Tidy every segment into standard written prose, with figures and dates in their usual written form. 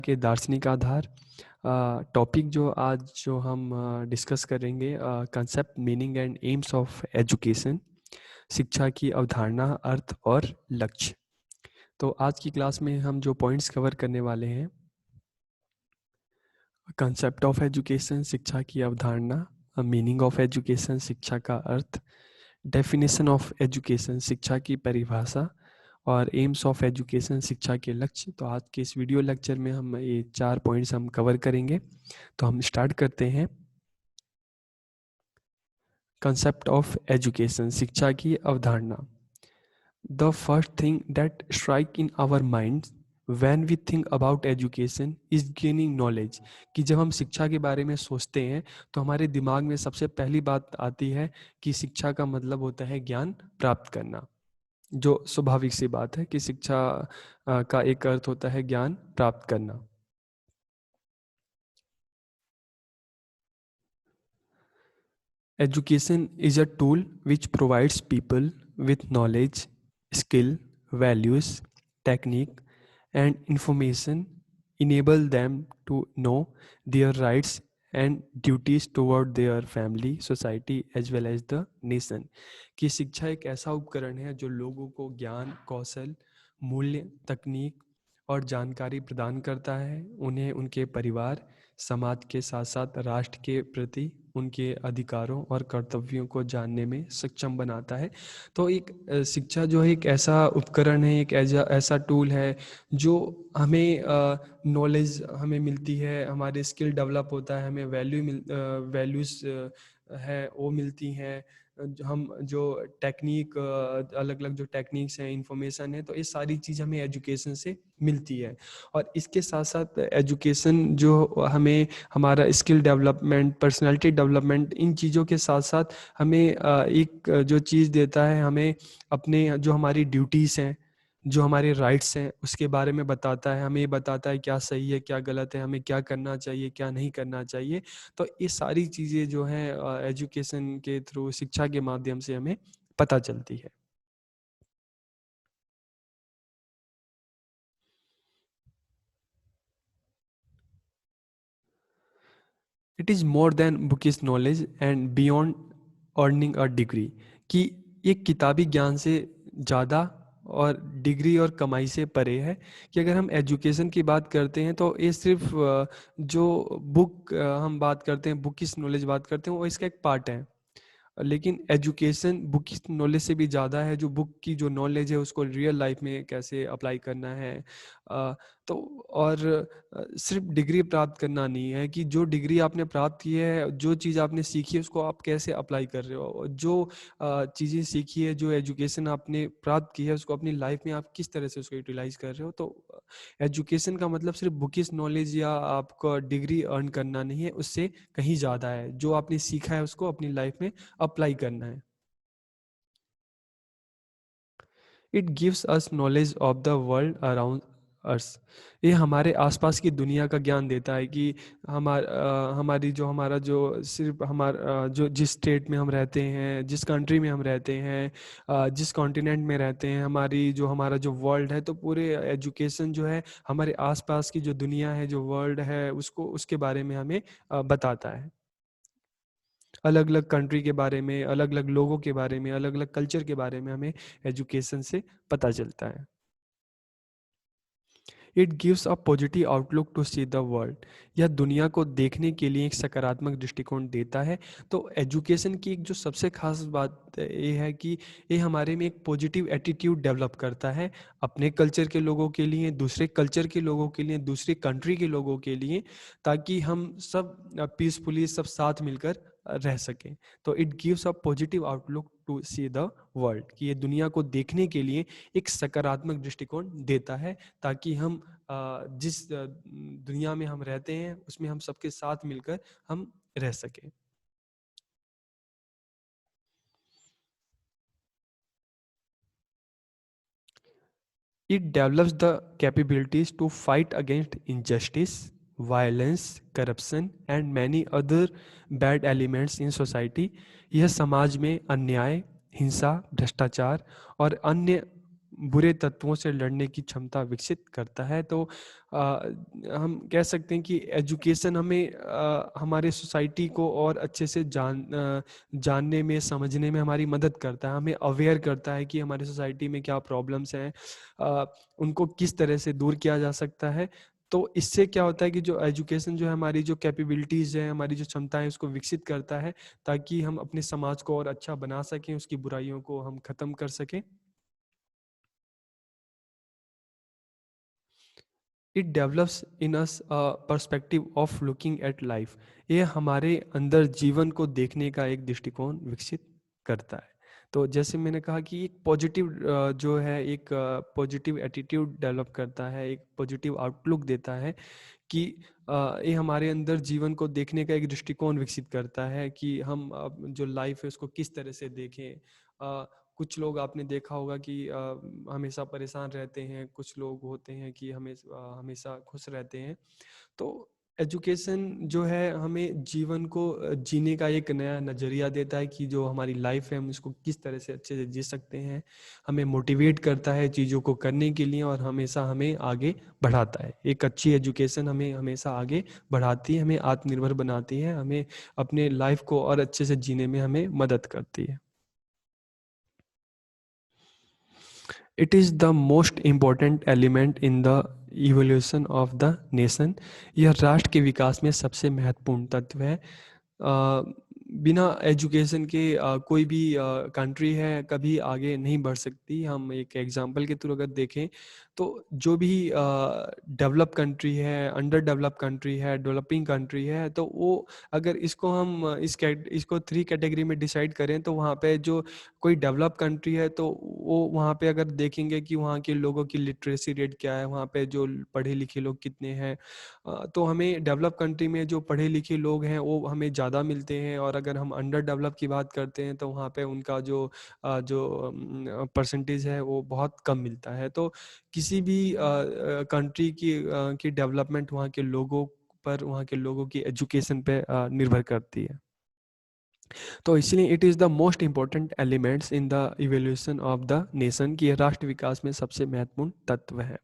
के दार्शनिक आधार। टॉपिक जो हम डिस्कस करेंगे, concept, meaning and AIIMS of education. शिक्षा की अवधारणा, अर्थ और लक्ष्य। तो आज की क्लास में हम जो पॉइंट्स कवर करने वाले हैं, कंसेप्ट ऑफ एजुकेशन, शिक्षा की अवधारणा, मीनिंग ऑफ एजुकेशन, शिक्षा का अर्थ, डेफिनेशन ऑफ एजुकेशन, शिक्षा की परिभाषा, और एम्स ऑफ एजुकेशन, शिक्षा के लक्ष्य। तो आज के इस वीडियो लेक्चर में हम ये 4 पॉइंट्स हम कवर करेंगे। तो हम स्टार्ट करते हैं। कंसेप्ट ऑफ एजुकेशन, शिक्षा की अवधारणा। The first thing that strike in our mind when we think about education is gaining knowledge. कि जब हम शिक्षा के बारे में सोचते हैं तो हमारे दिमाग में सबसे पहली बात आती है कि शिक्षा का मतलब होता है ज्ञान प्राप्त करना। जो स्वाभाविक सी बात है कि शिक्षा का एक अर्थ होता है ज्ञान प्राप्त करना। Education is a tool which provides people with knowledge, skill, values, technique, and information, enable them to know their rights and duties toward their family, society as well as the nation। कि शिक्षा एक ऐसा उपकरण है जो लोगों को ज्ञान, कौशल, मूल्य, तकनीक और जानकारी प्रदान करता है, उन्हें उनके परिवार, समाज के साथ साथ राष्ट्र के प्रति उनके अधिकारों और कर्तव्यों को जानने में सक्षम बनाता है। तो एक शिक्षा जो है एक ऐसा उपकरण है, एक ऐसा टूल है जो हमें नॉलेज हमें मिलती है, हमारे स्किल डेवलप होता है, हमें वैल्यूज़ है वो मिलती हैं। हम जो टेक्निक, अलग अलग जो टेक्निक्स हैं, इंफॉर्मेशन है, तो ये सारी चीज़ हमें एजुकेशन से मिलती है। और इसके साथ साथ एजुकेशन जो हमें हमारा स्किल डेवलपमेंट, पर्सनालिटी डेवलपमेंट, इन चीज़ों के साथ साथ हमें एक जो चीज़ देता है, हमें अपने जो हमारी ड्यूटीज़ हैं, जो हमारे राइट्स हैं, उसके बारे में बताता है। हमें ये बताता है क्या सही है, क्या गलत है, हमें क्या करना चाहिए, क्या नहीं करना चाहिए। तो ये सारी चीज़ें जो हैं एजुकेशन के थ्रू, शिक्षा के माध्यम से हमें पता चलती है। It is more than bookish knowledge and beyond earning a degree. कि ये किताबी ज्ञान से ज़्यादा और डिग्री और कमाई से परे है। कि अगर हम एजुकेशन की बात करते हैं तो ये सिर्फ जो बुक हम बात करते हैं, बुकिश नॉलेज बात करते हैं, वो इसका एक पार्ट है। लेकिन एजुकेशन बुक की नॉलेज से भी ज़्यादा है। जो बुक की जो नॉलेज है उसको रियल लाइफ में कैसे अप्लाई करना है। अ, तो और सिर्फ डिग्री प्राप्त करना नहीं है कि जो डिग्री आपने प्राप्त की है, जो चीज़ आपने सीखी है, उसको आप कैसे अप्लाई कर रहे हो। और जो चीज़ें सीखी है, जो एजुकेशन आपने प्राप्त की है, उसको अपनी लाइफ में आप किस तरह से उसको यूटिलाइज कर रहे हो। तो एजुकेशन का मतलब सिर्फ बुकिश नॉलेज या आपका डिग्री अर्न करना नहीं है, उससे कहीं ज़्यादा है। जो आपने सीखा है उसको अपनी लाइफ में अप्लाई करना है। It gives us knowledge of the world around us. ये हमारे आसपास की दुनिया का ज्ञान देता है कि हमारी जो हमारा जो सिर्फ हमारा जो जिस स्टेट में हम रहते हैं, जिस कंट्री में हम रहते हैं, जिस कॉन्टिनेंट में रहते हैं, हमारा जो वर्ल्ड है, तो पूरे एजुकेशन जो है हमारे आसपास की जो दुनिया है, जो वर्ल्ड है, उसको उसके बारे में हमें बताता है। अलग अलग कंट्री के बारे में, अलग अलग लोगों के बारे में, अलग अलग कल्चर के बारे में हमें एजुकेशन से पता चलता है। It gives a positive outlook to see the world. यह दुनिया को देखने के लिए एक सकारात्मक दृष्टिकोण देता है। तो एजुकेशन की एक जो सबसे खास बात ये है कि ये हमारे में एक पॉजिटिव एटीट्यूड डेवलप करता है, अपने कल्चर के लोगों के लिए, दूसरे कल्चर के लोगों के लिए, दूसरी कंट्री के लोगों के लिए, ताकि हम सब पीसफुली सब साथ मिलकर रह सकें। तो it gives a positive outlook to see the world. कि ये दुनिया को देखने के लिए एक सकारात्मक दृष्टिकोण देता है, ताकि हम जिस दुनिया में हम रहते हैं उसमें हम सबके साथ मिलकर हम रह सकें। It develops the capabilities to fight against injustice, violence, corruption and many other bad elements in society। यह समाज में अन्याय, हिंसा, भ्रष्टाचार और अन्य बुरे तत्वों से लड़ने की क्षमता विकसित करता है। तो हम कह सकते हैं कि एजुकेशन हमें हमारे सोसाइटी को और अच्छे से जानने में, समझने में हमारी मदद करता है। हमें अवेयर करता है कि हमारी सोसाइटी में क्या प्रॉब्लम्स हैं, अ, उनको किस तरह से दूर किया जा सकता है। तो इससे क्या होता है कि जो एजुकेशन जो है, हमारी जो कैपेबिलिटीज़ है, हमारी जो क्षमताएं, उसको विकसित करता है, ताकि हम अपने समाज को और अच्छा बना सकें, उसकी बुराइयों को हम ख़त्म कर सकें। It develops in us perspective of looking at life. ये हमारे अंदर जीवन को देखने का एक दृष्टिकोण विकसित करता है। तो जैसे मैंने कहा कि एक पॉजिटिव जो है, एक पॉजिटिव एटीट्यूड डेवलप करता है, एक पॉजिटिव आउटलुक देता है कि ये हमारे अंदर जीवन को देखने का एक दृष्टिकोण विकसित करता है कि हम जो लाइफ है उसको किस तरह से देखें। कुछ लोग आपने देखा होगा कि हमेशा परेशान रहते हैं, कुछ लोग होते हैं कि हमेशा खुश रहते हैं। तो एजुकेशन जो है हमें जीवन को जीने का एक नया नज़रिया देता है कि जो हमारी लाइफ है हम इसको किस तरह से अच्छे से जी सकते हैं। हमें मोटिवेट करता है चीज़ों को करने के लिए और हमेशा हमें आगे बढ़ाता है। एक अच्छी एजुकेशन हमें हमेशा आगे बढ़ाती है, हमें आत्मनिर्भर बनाती है, हमें अपने लाइफ को और अच्छे से जीने में हमें मदद करती है। It is the most important element in the evolution of the nation. यह राष्ट्र के विकास में सबसे महत्वपूर्ण तत्व है। बिना एजुकेशन के कोई भी कंट्री है कभी आगे नहीं बढ़ सकती। हम एक एग्जांपल के थ्रू अगर देखें तो जो भी डेवलप कंट्री है, अंडर डेवलप कंट्री है, डेवलपिंग कंट्री है, तो वो अगर इसको हम इसको 3 कैटेगरी में डिसाइड करें तो वहाँ पे जो कोई डेवलप कंट्री है तो वो वहाँ पे अगर देखेंगे कि वहाँ के लोगों की लिटरेसी रेट क्या है, वहाँ पे जो पढ़े लिखे लोग कितने हैं। तो हमें डेवलप कंट्री में जो पढ़े लिखे लोग हैं वो हमें ज़्यादा मिलते हैं, और अगर हम अंडर डेवलप की बात करते हैं तो वहाँ पे उनका जो परसेंटेज है वो बहुत कम मिलता है। तो किसी भी कंट्री की डेवलपमेंट वहाँ के लोगों पर, वहाँ के लोगों की एजुकेशन पे निर्भर करती है। तो इसलिए it is the most important elements in the evolution of the nation, कि ये राष्ट्र विकास में सबसे महत्वपूर्ण तत्व है।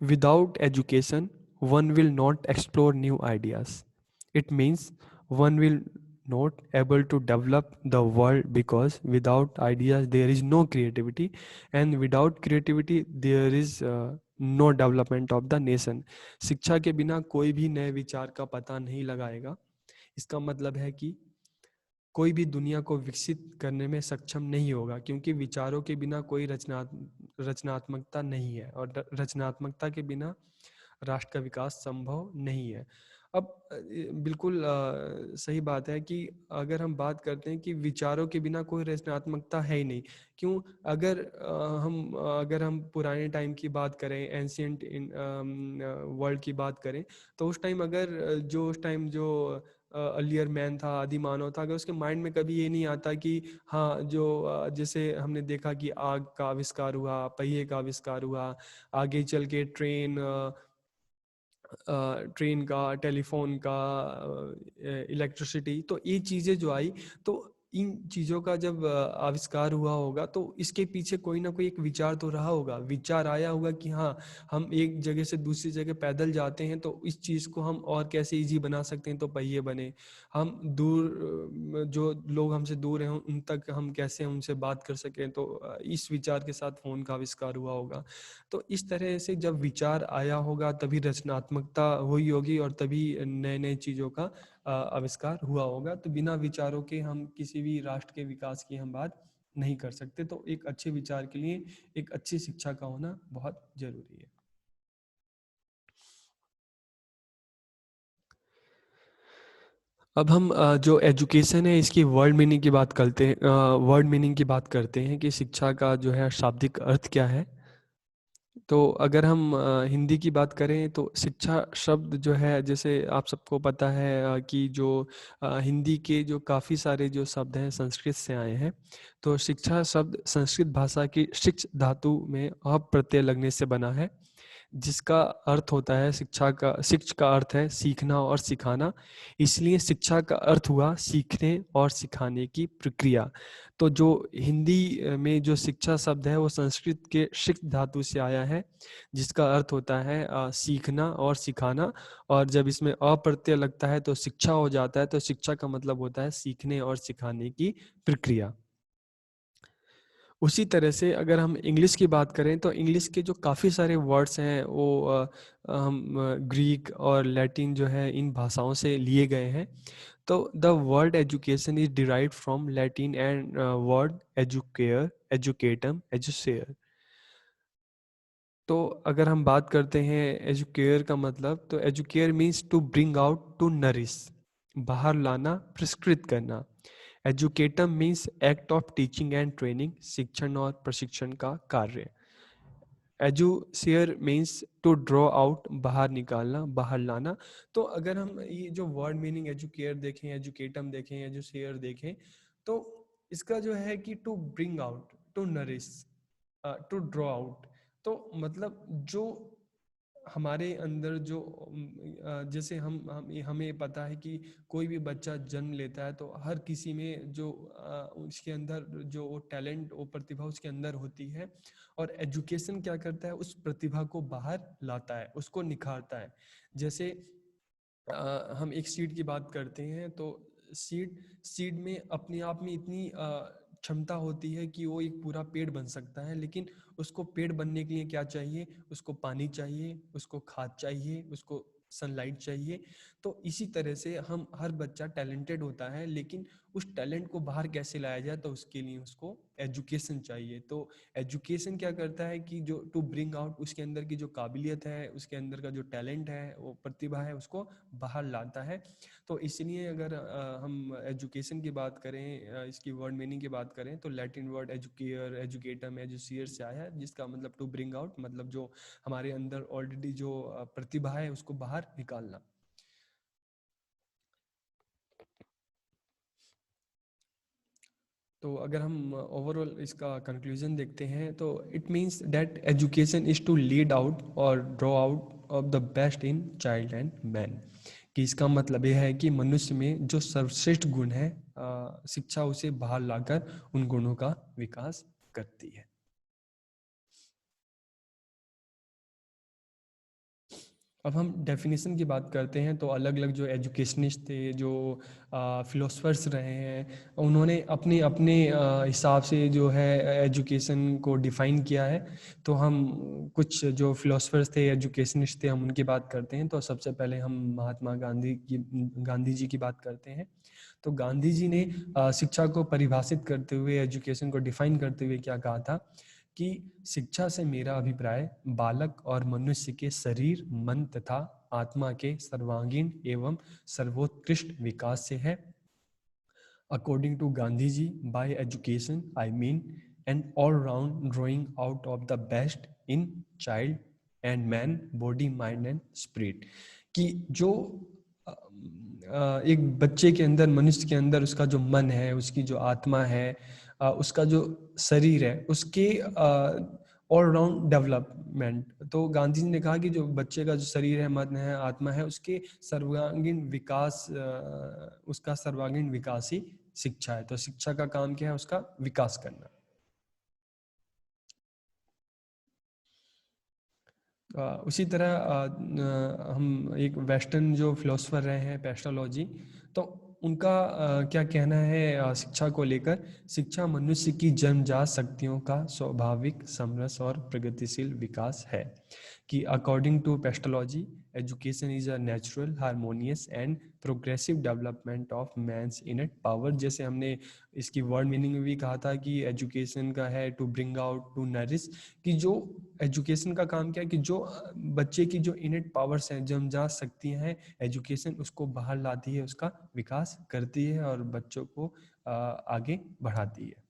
Without education, one will not explore new ideas. It means one will not able to develop the world, because without ideas there is no creativity, and without creativity there is no development of the nation. शिक्षा के बिना कोई भी नए विचार का पता नहीं लगाएगा। इसका मतलब है कि कोई भी दुनिया को विकसित करने में सक्षम नहीं होगा, क्योंकि विचारों के बिना कोई रचनात्मकता नहीं है, और रचनात्मकता के बिना राष्ट्र का विकास संभव नहीं है। अब बिल्कुल सही बात है कि अगर हम बात करते हैं कि विचारों के बिना कोई रचनात्मकता है ही नहीं। क्यों? अगर हम पुराने टाइम की बात करें, एंशियंट वर्ल्ड की बात करें, तो उस टाइम उस टाइम जो अर्लियर मैन था, आदि मानव था, अगर उसके माइंड में कभी ये नहीं आता कि हाँ, जैसे हमने देखा कि आग का आविष्कार हुआ, पहिए का आविष्कार हुआ, आगे चल के ट्रेन का, टेलीफोन का, इलेक्ट्रिसिटी, तो ये चीज़ें जो आई, तो इन चीज़ों का जब आविष्कार हुआ होगा तो इसके पीछे कोई ना कोई एक विचार तो रहा होगा। विचार आया होगा कि हाँ, हम एक जगह से दूसरी जगह पैदल जाते हैं तो इस चीज़ को हम और कैसे इजी बना सकते हैं, तो पहिए बने। हम जो लोग हमसे दूर हैं उन तक हम कैसे उनसे बात कर सकें, तो इस विचार के साथ फ़ोन का आविष्कार हुआ होगा। तो इस तरह से जब विचार आया होगा तभी रचनात्मकता हुई होगी, और तभी नए नए चीज़ों का आविष्कार हुआ होगा। तो बिना विचारों के हम किसी भी राष्ट्र के विकास की हम बात नहीं कर सकते। तो एक अच्छे विचार के लिए एक अच्छी शिक्षा का होना बहुत ज़रूरी है। अब हम जो एजुकेशन है इसकी वर्ड मीनिंग की बात करते हैं कि शिक्षा का जो है शाब्दिक अर्थ क्या है। तो अगर हम हिंदी की बात करें तो शिक्षा शब्द जो है, जैसे आप सबको पता है कि जो हिंदी के जो काफ़ी सारे जो शब्द हैं संस्कृत से आए हैं। तो शिक्षा शब्द संस्कृत भाषा की शिक्ष धातु में अप प्रत्यय लगने से बना है, जिसका अर्थ होता है शिक्ष का अर्थ है सीखना और सिखाना, इसलिए शिक्षा का अर्थ हुआ सीखने और सिखाने की प्रक्रिया। तो जो हिंदी में जो शिक्षा शब्द है वो संस्कृत के शिक्त धातु से आया है, जिसका अर्थ होता है सीखना और सिखाना। और जब इसमें अ प्रत्यय लगता है तो शिक्षा हो जाता है, तो शिक्षा का मतलब होता है सीखने और सिखाने की प्रक्रिया। उसी तरह से अगर हम इंग्लिश की बात करें तो इंग्लिश के जो काफ़ी सारे वर्ड्स हैं वो हम ग्रीक और लैटिन जो है इन भाषाओं से लिए गए हैं। तो the word education is derived from Latin and word educare, educatum, educere. तो अगर हम बात करते हैं एजुकेयर का मतलब, तो educare means to bring out, to nourish, बाहर लाना, पुरस्कृत करना। Educatum means act of teaching and training, शिक्षण और प्रशिक्षण का कार्य। Educere means to draw out, बाहर निकालना, बाहर लाना। तो अगर हम ये जो वर्ड मीनिंग एजुकेयर देखें, एजुकेटम देखें, एजुसेयर देखें, तो इसका जो है कि to bring out, to nourish, to draw out, तो मतलब जो हमारे अंदर जो जैसे हम हमें पता है कि कोई भी बच्चा जन्म लेता है तो हर किसी में जो उसके अंदर जो वो टैलेंट, वो प्रतिभा उसके अंदर होती है, और एजुकेशन क्या करता है, उस प्रतिभा को बाहर लाता है, उसको निखारता है। जैसे हम एक सीड की बात करते हैं तो सीड सीड में अपने आप में इतनी क्षमता होती है कि वो एक पूरा पेड़ बन सकता है, लेकिन उसको पेड़ बनने के लिए क्या चाहिए, उसको पानी चाहिए, उसको खाद चाहिए, उसको सनलाइट चाहिए। तो इसी तरह से हम हर बच्चा टैलेंटेड होता है, लेकिन उस टैलेंट को बाहर कैसे लाया जाए, तो उसके लिए उसको एजुकेशन चाहिए। तो एजुकेशन क्या करता है कि जो टू ब्रिंग आउट, उसके अंदर की जो काबिलियत है, उसके अंदर का जो टैलेंट है, वो प्रतिभा है, उसको बाहर लाता है। तो इसलिए अगर हम एजुकेशन की बात करें, इसकी वर्ड मीनिंग की बात करें, तो लैटिन वर्ड एजुकेयर, एजुकेटम, एजुसियर से आया है, जिसका मतलब टू ब्रिंग आउट, मतलब जो हमारे अंदर ऑलरेडी जो प्रतिभा है उसको बाहर निकालना। तो अगर हम ओवरऑल इसका कंक्लूजन देखते हैं तो it means that education is to lead out और draw out of the best in child and man. कि इसका मतलब यह है कि मनुष्य में जो सर्वश्रेष्ठ गुण है, शिक्षा उसे बाहर लाकर उन गुणों का विकास करती है। अब हम डेफिनेशन की बात करते हैं तो अलग अलग जो एजुकेशनिस्ट थे, जो फिलोसफर्स रहे हैं, उन्होंने अपने अपने हिसाब से जो है एजुकेशन को डिफ़ाइन किया है। तो हम कुछ जो फिलोसफर्स थे, एजुकेशनिस्ट थे, हम उनकी बात करते हैं। तो सबसे पहले हम महात्मा गांधी जी की बात करते हैं। तो गांधी जी ने शिक्षा को परिभाषित करते हुए, एजुकेशन को डिफ़ाइन करते हुए क्या कहा था कि शिक्षा से मेरा अभिप्राय बालक और मनुष्य के शरीर, मन तथा आत्मा के सर्वांगीण एवं सर्वोत्कृष्ट विकास से है। According to Gandhiji, by education I mean an all-round drawing out of the best in child and man, body, mind and spirit। कि जो एक बच्चे के अंदर, मनुष्य के अंदर उसका जो मन है, उसकी जो आत्मा है, उसका जो शरीर है, उसके ऑलराउंड डेवलपमेंट। तो गांधी जी ने कहा कि जो बच्चे का जो शरीर है, मन है, आत्मा है, उसके सर्वांगीण विकास, उसका सर्वांगीण विकास ही शिक्षा है। तो शिक्षा का काम क्या है, उसका विकास करना। उसी तरह हम एक वेस्टर्न जो फिलोसफर रहे हैं, पेस्टोलॉजी, तो उनका क्या कहना है शिक्षा को लेकर। शिक्षा मनुष्य की जन्मजात शक्तियों का स्वाभाविक, समरस और प्रगतिशील विकास है। कि according to Pestalozzi, education is a natural, harmonious and progressive development of man's innate power. जैसे हमने इसकी वर्ड मीनिंग में भी कहा था कि एजुकेशन का है to bring out, to nourish. कि जो एजुकेशन का काम क्या है कि जो बच्चे की जो इनेट पावर्स हैं, जन्मजात शक्तियाँ हैं, एजुकेशन उसको बाहर लाती है, उसका विकास करती है और बच्चों को आगे बढ़ाती है।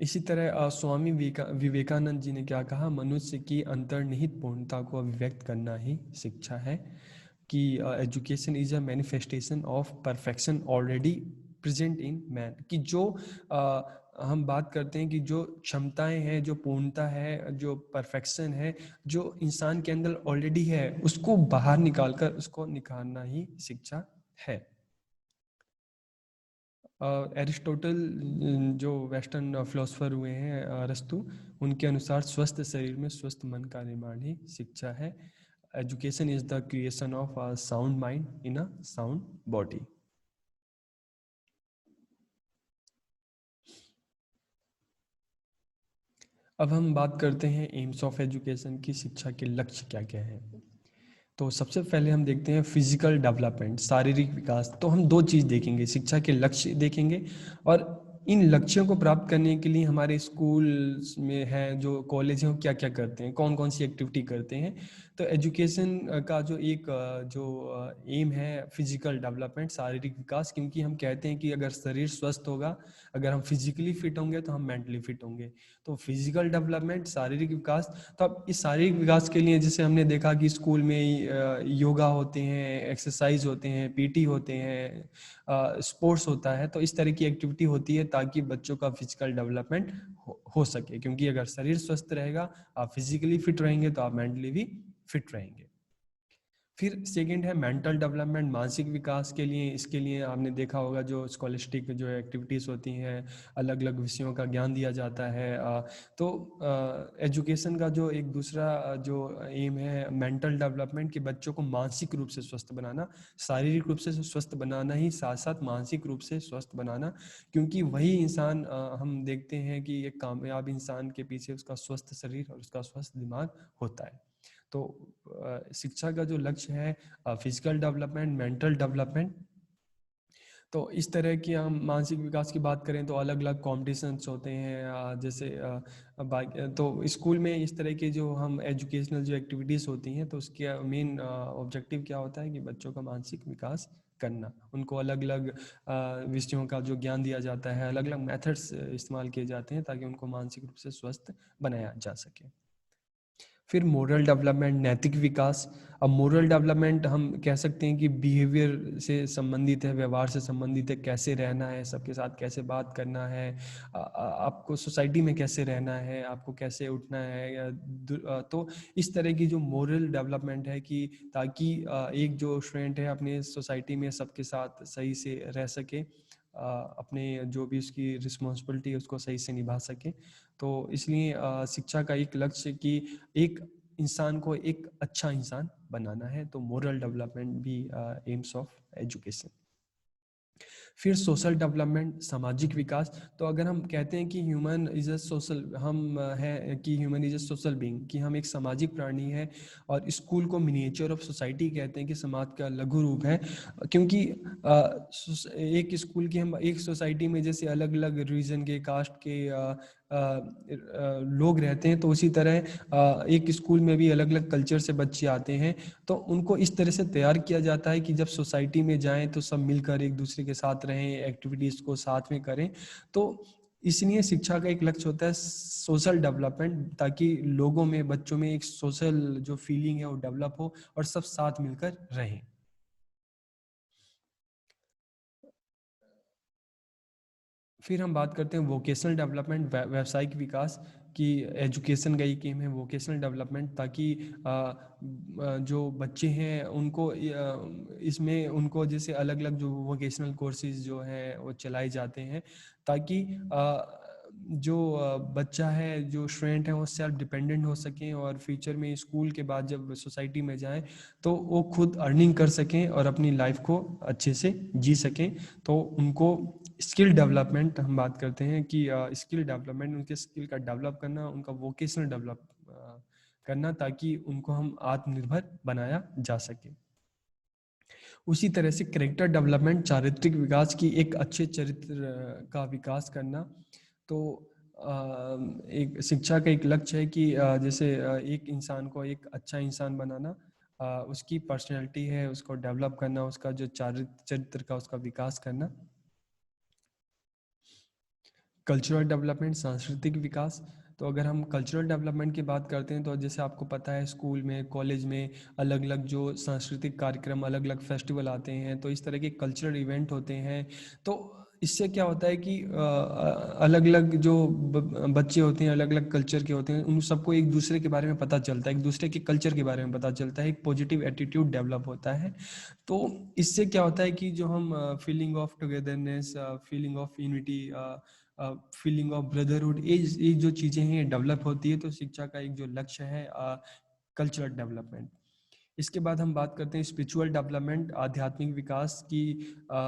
इसी तरह स्वामी विवेकानंद जी ने क्या कहा, मनुष्य की अंतर्निहित पूर्णता को अभिव्यक्त करना ही शिक्षा है। कि education is a manifestation of perfection already present in man. कि जो हम बात करते हैं कि जो क्षमताएं हैं, जो पूर्णता है, जो परफेक्शन है, जो इंसान के अंदर ऑलरेडी है, उसको बाहर निकाल कर उसको निखारना ही शिक्षा है। एरिस्टोटल, जो वेस्टर्न फिलोसफर हुए हैं, अरस्तु, उनके अनुसार स्वस्थ शरीर में स्वस्थ मन का निर्माण ही शिक्षा है। Education is the creation of a sound mind in a sound body. अब हम बात करते हैं एम्स ऑफ एजुकेशन की, शिक्षा के लक्ष्य क्या क्या हैं। तो सबसे पहले हम देखते हैं फिजिकल डेवलपमेंट, शारीरिक विकास। तो हम दो चीज़ देखेंगे, शिक्षा के लक्ष्य देखेंगे और इन लक्ष्यों को प्राप्त करने के लिए हमारे स्कूल में है, जो कॉलेज हैं, वो क्या क्या करते हैं, कौन कौन सी एक्टिविटी करते हैं। तो एजुकेशन का जो एक जो एम है, फिजिकल डेवलपमेंट, शारीरिक विकास, क्योंकि हम कहते हैं कि अगर शरीर स्वस्थ होगा, अगर हम फिजिकली फिट होंगे तो हम मेंटली फिट होंगे। तो फिजिकल डेवलपमेंट, शारीरिक विकास। तो अब इस शारीरिक विकास के लिए जैसे हमने देखा कि स्कूल में योगा होते हैं, एक्सरसाइज होते हैं, पीटी होते हैं, स्पोर्ट्स होता है। तो इस तरह की एक्टिविटी होती है ताकि बच्चों का फिजिकल डेवलपमेंट हो सके, क्योंकि अगर शरीर स्वस्थ रहेगा, आप फिजिकली फिट रहेंगे, तो आप मेंटली भी फिट रहेंगे। फिर सेकंड है मेंटल डेवलपमेंट, मानसिक विकास के लिए। इसके लिए आपने देखा होगा जो स्कॉलस्टिक जो एक्टिविटीज़ होती हैं, अलग अलग विषयों का ज्ञान दिया जाता है। तो एजुकेशन का जो एक दूसरा जो एम है मेंटल डेवलपमेंट, कि बच्चों को मानसिक रूप से स्वस्थ बनाना, शारीरिक रूप से स्वस्थ बनाना ही साथ साथ मानसिक रूप से स्वस्थ बनाना, क्योंकि वही इंसान, हम देखते हैं कि एक कामयाब इंसान के पीछे उसका स्वस्थ शरीर और उसका स्वस्थ दिमाग होता है। तो शिक्षा का जो लक्ष्य है, फिजिकल डेवलपमेंट, मेंटल डेवलपमेंट। तो इस तरह की हम मानसिक विकास की बात करें तो अलग अलग कॉम्पिटिशन्स होते हैं, जैसे तो स्कूल में इस तरह के जो हम एजुकेशनल जो एक्टिविटीज़ होती हैं, तो उसके मेन ऑब्जेक्टिव क्या होता है कि बच्चों का मानसिक विकास करना, उनको अलग अलग विषयों का जो ज्ञान दिया जाता है, अलग अलग मेथड्स इस्तेमाल किए जाते हैं ताकि उनको मानसिक रूप से स्वस्थ बनाया जा सके। फिर मोरल डेवलपमेंट, नैतिक विकास। अब मोरल डेवलपमेंट हम कह सकते हैं कि बिहेवियर से संबंधित है, व्यवहार से संबंधित है, कैसे रहना है, सबके साथ कैसे बात करना है, आपको सोसाइटी में कैसे रहना है, आपको कैसे उठना है, तो इस तरह की जो मोरल डेवलपमेंट है, कि ताकि एक जो स्टूडेंट है अपने सोसाइटी में सबके साथ सही से रह सके, अपने जो भी उसकी रिस्पॉन्सिबिलिटी है उसको सही से निभा सके। तो इसलिए शिक्षा का एक लक्ष्य कि एक इंसान को एक अच्छा इंसान बनाना है। तो मोरल डेवलपमेंट भी एम्स ऑफ एजुकेशन। फिर सोशल डेवलपमेंट, सामाजिक विकास। तो अगर हम कहते हैं कि ह्यूमन इज अ सोशल, हम है कि human is a social being, कि हम एक सामाजिक प्राणी है, और स्कूल को मिनिएचर ऑफ सोसाइटी कहते हैं, कि समाज का लघु रूप है। क्योंकि एक स्कूल की, हम एक सोसाइटी में जैसे अलग अलग रीजन के, कास्ट के लोग रहते हैं, तो उसी तरह एक स्कूल में भी अलग अलग कल्चर से बच्चे आते हैं। तो उनको इस तरह से तैयार किया जाता है कि जब सोसाइटी में जाएं तो सब मिलकर एक दूसरे के साथ रहें, एक्टिविटीज़ को साथ में करें। तो इसलिए शिक्षा का एक लक्ष्य होता है सोशल डेवलपमेंट, ताकि लोगों में, बच्चों में एक सोशल जो फीलिंग है वो डेवलप हो और सब साथ मिलकर रहें। फिर हम बात करते हैं वोकेशनल डेवलपमेंट, व्यावसायिक विकास, की एजुकेशन का एक एम है वोकेशनल डेवलपमेंट, ताकि जो बच्चे हैं उनको इसमें उनको जैसे अलग अलग जो वोकेशनल कोर्सेज जो हैं वो चलाए जाते हैं, ताकि जो बच्चा है, जो स्टूडेंट है, वो सेल्फ डिपेंडेंट हो सकें, और फ्यूचर में स्कूल के बाद जब सोसाइटी में जाएं तो वो खुद अर्निंग कर सकें और अपनी लाइफ को अच्छे से जी सकें। तो उनको स्किल डेवलपमेंट हम बात करते हैं, कि स्किल डेवलपमेंट, उनके स्किल का डेवलप करना, उनका वोकेशनल डेवलप करना, ताकि उनको हम आत्मनिर्भर बनाया जा सके। उसी तरह से कैरेक्टर डेवलपमेंट, चारित्रिक विकास, की एक अच्छे चरित्र का विकास करना। तो एक शिक्षा का एक लक्ष्य है कि जैसे एक इंसान को एक अच्छा इंसान बनाना, उसकी पर्सनैलिटी है उसको डेवलप करना, उसका जो चरित्र का उसका विकास करना। कल्चरल डेवलपमेंट, सांस्कृतिक विकास। तो अगर हम कल्चरल डेवलपमेंट की बात करते हैं, तो जैसे आपको पता है स्कूल में, कॉलेज में अलग अलग जो सांस्कृतिक कार्यक्रम, अलग अलग फेस्टिवल आते हैं, तो इस तरह के कल्चरल इवेंट होते हैं। तो इससे क्या होता है कि अलग अलग जो बच्चे होते हैं, अलग अलग कल्चर के होते हैं, उन सबको एक दूसरे के बारे में पता चलता है, एक दूसरे के कल्चर के बारे में पता चलता है, एक पॉजिटिव एटीट्यूड डेवलप होता है। तो इससे क्या होता है कि जो हम feeling of togetherness, feeling of unity, feeling of brotherhood, ये जो चीज़ें हैं डेवलप होती है। तो शिक्षा का एक जो लक्ष्य है कल्चरल डेवलपमेंट। इसके बाद हम बात करते हैं स्पिरिचुअल डेवलपमेंट, आध्यात्मिक विकास की। अ,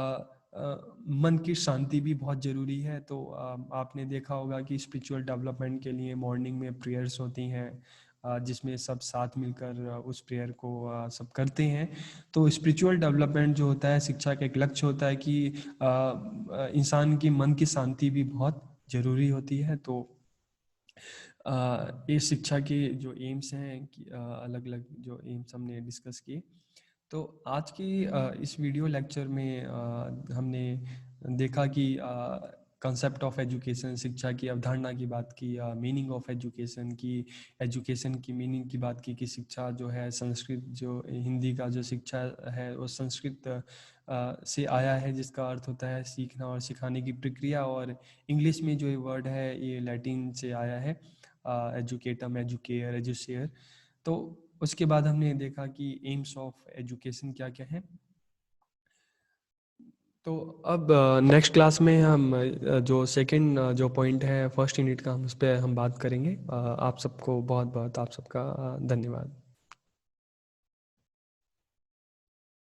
मन की शांति भी बहुत ज़रूरी है। तो आपने देखा होगा कि स्पिरिचुअल डेवलपमेंट के लिए मॉर्निंग में प्रेयर्स होती हैं, जिसमें सब साथ मिलकर उस प्रेयर को सब करते हैं। तो स्पिरिचुअल डेवलपमेंट जो होता है, शिक्षा का एक लक्ष्य होता है कि इंसान की मन की शांति भी बहुत ज़रूरी होती है। तो ये शिक्षा के जो एम्स हैं कि अलग अलग जो एम्स हमने डिस्कस किए। तो आज की इस वीडियो लेक्चर में हमने देखा कि कंसेप्ट ऑफ एजुकेशन, शिक्षा की अवधारणा की बात की, मीनिंग ऑफ एजुकेशन की, एजुकेशन की मीनिंग की बात की, कि शिक्षा जो है संस्कृत, जो हिंदी का जो शिक्षा है वो संस्कृत से आया है, जिसका अर्थ होता है सीखना और सिखाने की प्रक्रिया। और इंग्लिश में जो ये वर्ड है ये लैटिन से आया है, एजुकेटम, एजुकेयर, एजुसेयर। तो उसके बाद हमने देखा कि एम्स ऑफ एजुकेशन क्या क्या है। तो अब नेक्स्ट क्लास में हम जो सेकंड जो पॉइंट है फर्स्ट यूनिट का, हम उस पर हम बात करेंगे। आप सबको बहुत बहुत आप सबका धन्यवाद।